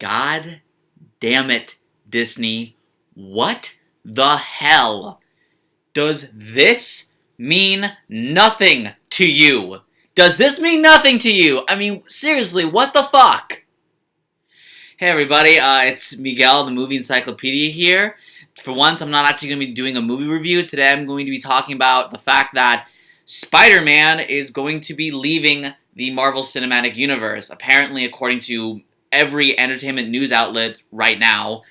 God damn it, Disney. What the hell? Does this mean nothing to you? Does this mean nothing to you? I mean, seriously, what the fuck? Hey everybody, it's Miguel, the Movie Encyclopedia here. For once, I'm not actually going to be doing a movie review. Today I'm going to be talking about the fact that Spider-Man is going to be leaving the Marvel Cinematic Universe. Apparently, according to every entertainment news outlet right now,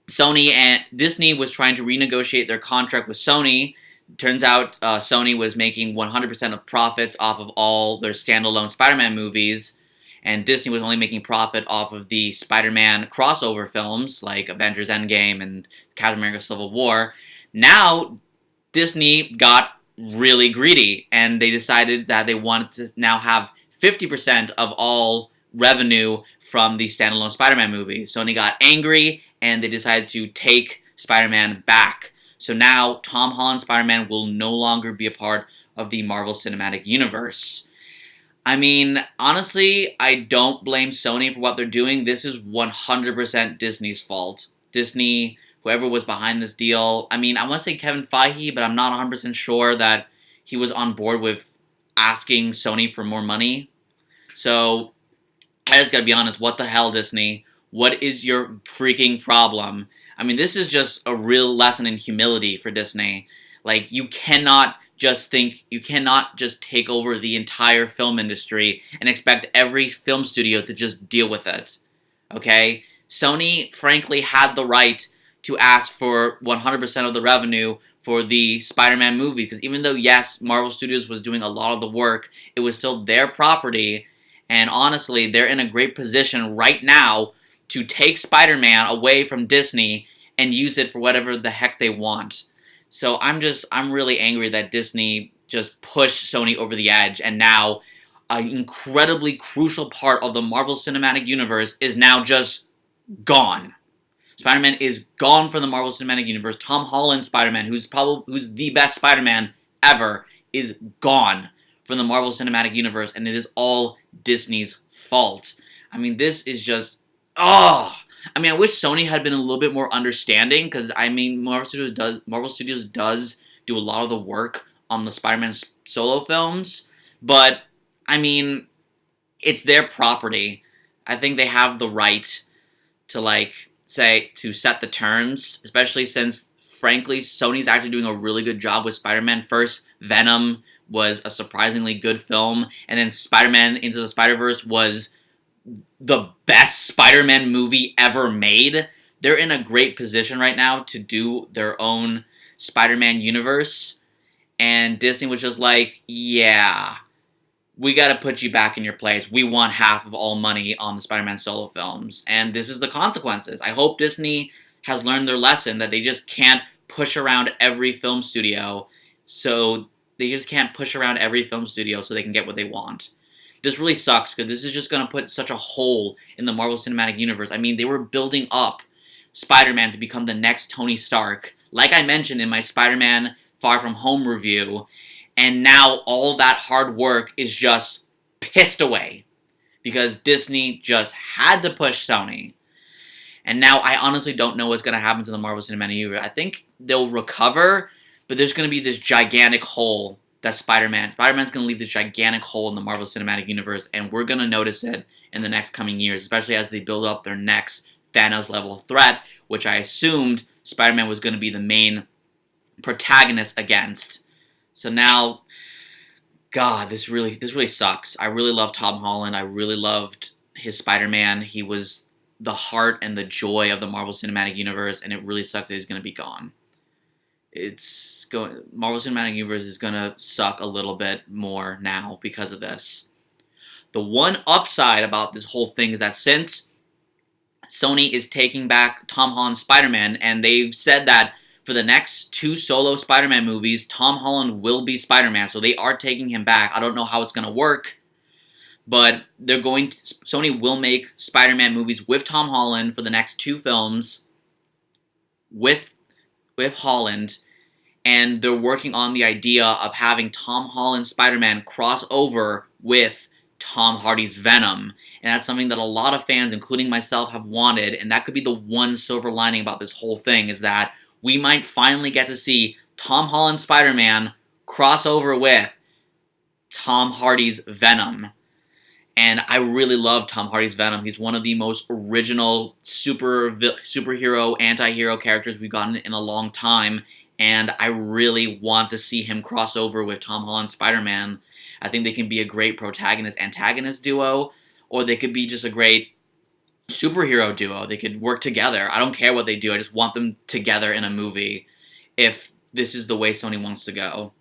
Sony and Disney was trying to renegotiate their contract with Sony. Turns out Sony was making 100% of profits off of all their standalone Spider-Man movies, and Disney was only making profit off of the Spider-Man crossover films like Avengers Endgame and Captain America Civil War. Now, Disney got really greedy, and they decided that they wanted to now have 50% of all revenue from the standalone Spider-Man movies. Sony got angry, and they decided to take Spider-Man back. So now, Tom Holland Spider-Man will no longer be a part of the Marvel Cinematic Universe. I mean, honestly, I don't blame Sony for what they're doing. This is 100% Disney's fault. Disney, whoever was behind this deal, I mean, I want to say Kevin Feige, but I'm not 100% sure that he was on board with asking Sony for more money. So, I just gotta be honest, what the hell, Disney? What is your freaking problem? I mean, this is just a real lesson in humility for Disney. Like, you cannot just take over the entire film industry and expect every film studio to just deal with it. Okay? Sony, frankly, had the right to ask for 100% of the revenue for the Spider-Man movie, because even though, yes, Marvel Studios was doing a lot of the work, it was still their property, and honestly, they're in a great position right now to take Spider-Man away from Disney and use it for whatever the heck they want. So I'm really angry that Disney just pushed Sony over the edge, and now an incredibly crucial part of the Marvel Cinematic Universe is now just gone. Spider-Man is gone from the Marvel Cinematic Universe. Tom Holland Spider-Man, who's the best Spider-Man ever, is gone from the Marvel Cinematic Universe, and it is all Disney's fault. I mean, this is just, I mean, I wish Sony had been a little bit more understanding, because, I mean, Marvel Studios does do a lot of the work on the Spider-Man solo films, but, I mean, it's their property. I think they have the right to, to set the terms, especially since, frankly, Sony's actually doing a really good job with Spider-Man. First, Venom was a surprisingly good film, and then Spider-Man Into the Spider-Verse was the best Spider-Man movie ever made. They're in a great position right now to do their own Spider-Man universe, and Disney was just like, yeah, we gotta put you back in your place. We want half of all money on the Spider-Man solo films, and this is the consequences. I hope Disney has learned their lesson that they just can't push around every film studio, so they can get what they want. This really sucks, because this is just going to put such a hole in the Marvel Cinematic Universe. I mean, they were building up Spider-Man to become the next Tony Stark, like I mentioned in my Spider-Man Far From Home review, and now all that hard work is just pissed away, because Disney just had to push Sony. And now I honestly don't know what's going to happen to the Marvel Cinematic Universe. I think they'll recover, but there's going to be this gigantic hole that Spider-Man's going to leave this gigantic hole in the Marvel Cinematic Universe, and we're going to notice it in the next coming years, especially as they build up their next Thanos-level threat, which I assumed Spider-Man was going to be the main protagonist against. So now, God, this really sucks. I really love Tom Holland. I really loved his Spider-Man. He was the heart and the joy of the Marvel Cinematic Universe, and it really sucks that he's going to be gone. Marvel Cinematic Universe is gonna suck a little bit more now because of this. The one upside about this whole thing is that since Sony is taking back Tom Holland's Spider-Man, and they've said that for the next 2 solo Spider-Man movies, Tom Holland will be Spider-Man, so they are taking him back. I don't know how it's gonna work, but Sony will make Spider-Man movies with Tom Holland for the next 2 films with Holland, and they're working on the idea of having Tom Holland Spider-Man cross over with Tom Hardy's Venom. And that's something that a lot of fans, including myself, have wanted. And that could be the one silver lining about this whole thing, is that we might finally get to see Tom Holland's Spider-Man cross over with Tom Hardy's Venom. And I really love Tom Hardy's Venom. He's one of the most original superhero, anti-hero characters we've gotten in a long time. And I really want to see him cross over with Tom Holland's Spider-Man. I think they can be a great protagonist-antagonist duo, or they could be just a great superhero duo. They could work together. I don't care what they do. I just want them together in a movie if this is the way Sony wants to go.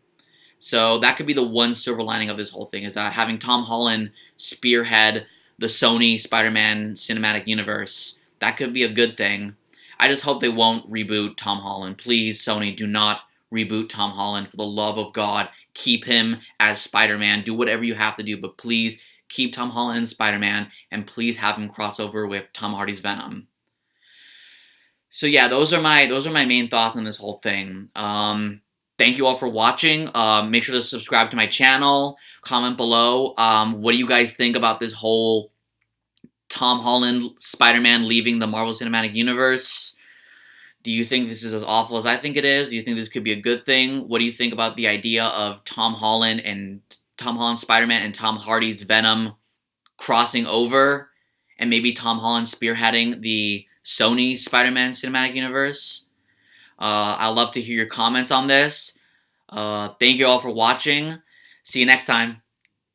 So that could be the one silver lining of this whole thing, is that having Tom Holland spearhead the Sony Spider-Man cinematic universe, that could be a good thing. I just hope they won't reboot Tom Holland. Please, Sony, do not reboot Tom Holland. For the love of God, keep him as Spider-Man. Do whatever you have to do, but please keep Tom Holland as Spider-Man, and please have him cross over with Tom Hardy's Venom. So yeah, those are my main thoughts on this whole thing. Thank you all for watching. Make sure to subscribe to my channel. Comment below. What do you guys think about this whole Tom Holland Spider-Man leaving the Marvel Cinematic Universe? Do you think this is as awful as I think it is? Do you think this could be a good thing? What do you think about the idea of Tom Holland Spider-Man and Tom Hardy's Venom crossing over, and maybe Tom Holland spearheading the Sony Spider-Man Cinematic Universe? I'd love to hear your comments on this. Thank you all for watching. See you next time.